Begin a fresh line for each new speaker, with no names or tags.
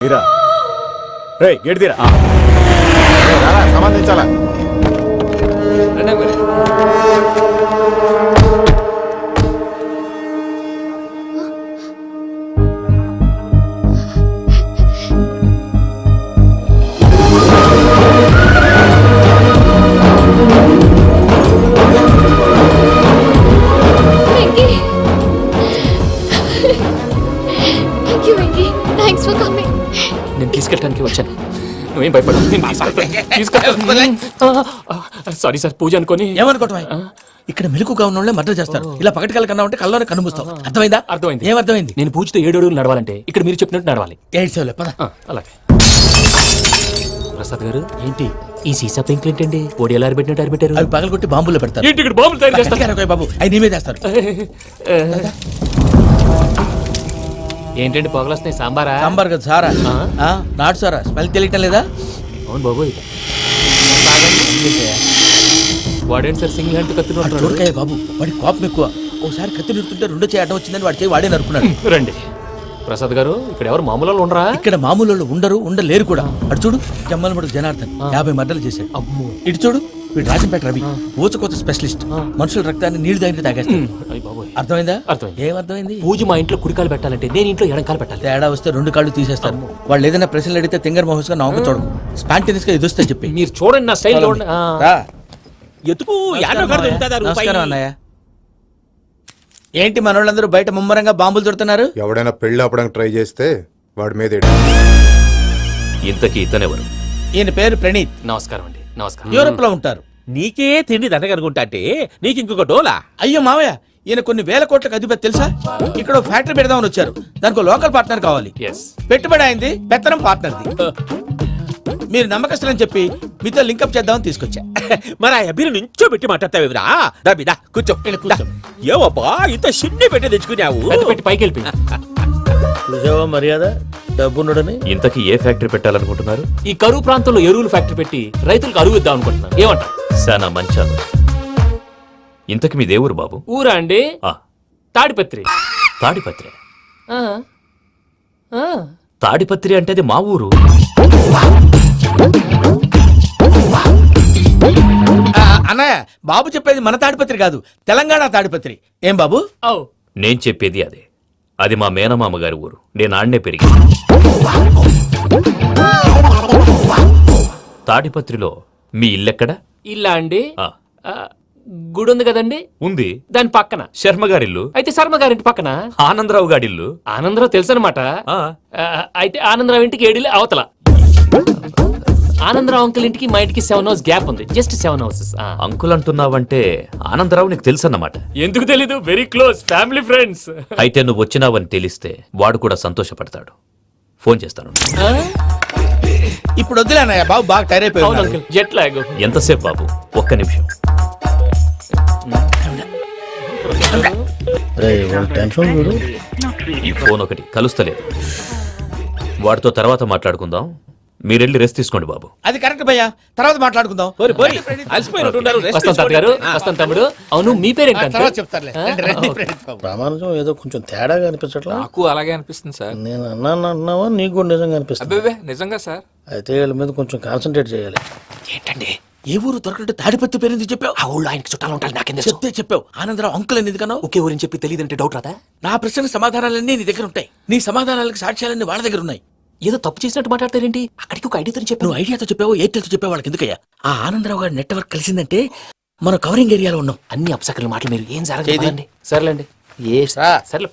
తీరా రే గేట్ తీరా సంబంధించాలా
నేను తీసుకెళ్ళడానికి వచ్చాను, నువ్వేం భయపడవు. సారీ సార్, పూజ అనుకోని.
ఏమనుకోవటం? ఇక్కడ మెలుకుగా ఉన్న వాళ్ళే మర్డర్ చేస్తారు. ఇలా పగటి కళ్ళ కన్నా ఉంటే కళ్ళలోనే కనుమూస్తావు. అర్థమైందా?
అర్థమైంది.
ఏమర్థమైంది?
నేను పూజతో 7 అడుగులు నడవాలంటే ఇక్కడ మీరు చెప్పినట్టు నడవాలి.
8 సేవలే పద.
అలాగే. ప్రసాద్ గారు,
ఏంటి
ఈ సీసా పెంకులు ఏంటండి? పొడి ఎలా అరబెట్టినట్టు అరబెట్టారు?
అవి పగలగొట్టి బాంబులో పెడతారు.
ఏంటి ఇక్కడ బాంబులు తయారు చేస్తారు?
బాబు అవి నేమే చేస్తారు.
ఏంటండి పొగలొస్తున్నాయి? సాంబారా?
సాంబార్ కదా సారా, నాటు సారా. స్మెల్ తెలియటం లేదా?
అవును బాబోయ్. వాడేంటి సార్ సింగిల్ హ్యాండ్ కత్తి
చూడకాయ బాబు, వాడి కోపం ఎక్కువ. ఒకసారి కత్తి నిరుతుంటే 2 చేయి అడ్డం వచ్చిందని వాడి చేయి వాడే నరుకున్నాడు.
రండి ప్రసాద్ గారు, ఇక్కడ ఎవరు మామూలు వాళ్ళు ఉండరా?
ఇక్కడ మామూలు వాళ్ళు ఉండలేరు కూడా. అటు చూడు, జమ్మలమడు జనార్దన్ 50 మర్డర్లు చేశాడు.
అమ్మో.
ఇటు చూడు, వీడు రాజంపేట రవి ఊచకోత స్పెషలిస్ట్. మనుషుల రక్తాన్ని నీళ్లు దగ్గర తాగేస్తాడు. అర్థమైందా? ఏమర్థమైంది?
పూజ మా ఇంట్లో కుడికాలు పెట్టాలంటే నేను ఇంట్లో ఎడంకాలు పెట్టాలి.
తేడా వస్తే 2 కాళ్ళు తీసేస్తారు. వాళ్ళు ఏదైనా ప్రశ్నలు అడిగితే తింగర్ మహోస్ గా నవ్వు చూడకు. స్పాంటినియస్ గా ఎదుస్తా చెప్పి.
మీరు చూడండి నా స్టైల్.
నమస్కారం అన్నయ్య. ఏంటి మనోళ్ళందరూ బయట ముమ్మరంగా బాంబులు దొరుకుతున్నారు?
ఎవడైనా పెళ్లి ఆపడానికి ట్రై చేస్తే వాడి మీద
ఇంతకీ ఇతనెవరు?
ఈయన పేరు ప్రణీత్.
నమస్కారం అండి. నమస్కారం.
యూరోప్ లో ఉంటారు.
నీకే తిండి దండగనుకుంటా అంటే నీకు ఇంకొక డోలా?
అయ్యో మావయ్య, ఈయన కొన్ని వేల కోట్లకు అధిపతి తెలుసా? ఇక్కడ ఫ్యాక్టరీ పెడదామని వచ్చారు. దానికి లోకల్ పార్ట్నర్ కావాలి. పెట్టుబడి అయింది, పెత్తనం పార్ట్నర్ది. మీరు నమ్మకస్తులని చెప్పి మీతో లింకప్ చేద్దామని తీసుకొచ్చా.
మరి ఆ అబ్బిని నుంచో పెట్టి మాట్లాడతావురా? దాబిదా కూర్చో. ఏవబ్బా ఇంత సిడ్ని పెట్టి తెచ్చుకున్నావు?
పెట్టి పైకి వెళ్ళి
చూసావా మర్యాద డబ్బున్నడని.
ఇంతకీ ఏ ఫ్యాక్టరీ పెట్టాలనుకుంటున్నారు?
ఈ కరువు ప్రాంతంలో ఎరువులు ఫ్యాక్టరీ పెట్టి రైతులకు అరువు ఇద్దాం అనుకుంటున్నాను. ఏమంటారు?
శానా మంచాలు. ఇంతకి మీ దేవురు బాబు?
ఊరా అండి? తాడిపత్రి.
తాడిపత్రి? తాడిపత్రి అంటే అది మా ఊరు.
అన్నయ్య, బాబు చెప్పేది మన తాడిపత్రి కాదు, తెలంగాణ తాడిపత్రి. ఏం బాబు?
నేను చెప్పేది అదే. అది మా మేనమామ గారి ఊరు. నేను ఆడనే పెరిగి. తాడిపత్రిలో మీ ఇల్లెక్కడ?
ఇల్లా అండి? గుడి ఉంది కదండి?
ఉంది.
దాని పక్కన
శర్మ గారిల్లు.
అయితే శర్మ గారింటి పక్కన
ఆనందరావు గారిల్లు.
ఆనందరావు తెలుసు అనమాట. అయితే ఆనందరావు ఇంటికి 7 అవతల. ఆనందరావు అంకుల్ ఇంటికి మా ఇంటికి 7 హౌస్ గ్యాప్ ఉంది. Just 7 houses.
అంకుల్ అంటున్నావంటే ఆనందరావు నీకు తెలుసు అన్నమాట.
ఎందుకు తెలీదు? Very close family friends.
అయితే నువ్వు వచ్చినావని తెలిస్తే వాడు కూడా సంతోషపడతాడు. ఫోన్ చేస్తాను.
ఇప్పుడు వద్దులే అన్నయ్య, బాబు బాగా టైర్ అయిపోయాడు.
Jet lag.
ఎంతసేపు బాబు? ఒక్క నిమిషం. ఈ ఫోన్ ఒకటి కలుస్తలేదు. వాడితో తర్వాత మాట్లాడుకుందాం. మీరెళ్ళి రెస్ట్ తీసుకోండి బాబు.
అది కరెక్ట్ భయ్యా, తర్వాత మాట్లాడుకుందాం.
తమ్ముడు. అవును, మీ పేరేంటి?
చెప్తారులే.
రామానుజం ఏదో కొంచెం తేడాగా అనిపించట్లా?
నాకు అలాగే అనిపిస్తుంది సార్.
నేను అన్నావా నీకు కూడా నిజంగా అనిపిస్తుంది?
అబ్బే నిజంగా సార్.
అయితే వీళ్ళ మీద కొంచెం కాన్సన్ట్రేట్ చేయాలి.
ఏంటండి
ఏ ఊరు దొరకట్టు తాడిపత్రి పేరు ఎందుకు చెప్పావు?
ఆ ఊళ్ళో ఆయనకి చుట్టాలు ఉంటారు. నాకేం
చెప్తే చెప్పావు. ఆనందరావు అంకుల్ అని ఎందుకన్నా?
ఒకే ఊరిని చెప్పి తెలియదంటే డౌట్ రాదా?
నా ప్రశ్నకు సమాధానాలన్నీ నీ దగ్గర ఉంటాయి. నీ సమాధానాలకు సాక్ష్యాలన్నీ వాళ్ళ దగ్గర ఉన్నాయి.
ఏదో తప్పు చేసినట్టు మాట్లాడతారేంటి? అక్కడికి ఒక ఐడియాతో చెప్పి.
నువ్వు ఐడియాతో చెప్పావు, ఎయిర్టెల్తో చెప్పావు. వాళ్ళకి ఎందుకయ్యా? ఆ ఆనందరావు గారి నెట్వర్క్ కలిసిందంటే మనం కవరింగ్ ఏరియాలో ఉన్నాం.
అన్ని అప్సకర్ల మాటలు మీరు ఏం జరగదు. సర్లేండి. సర్లే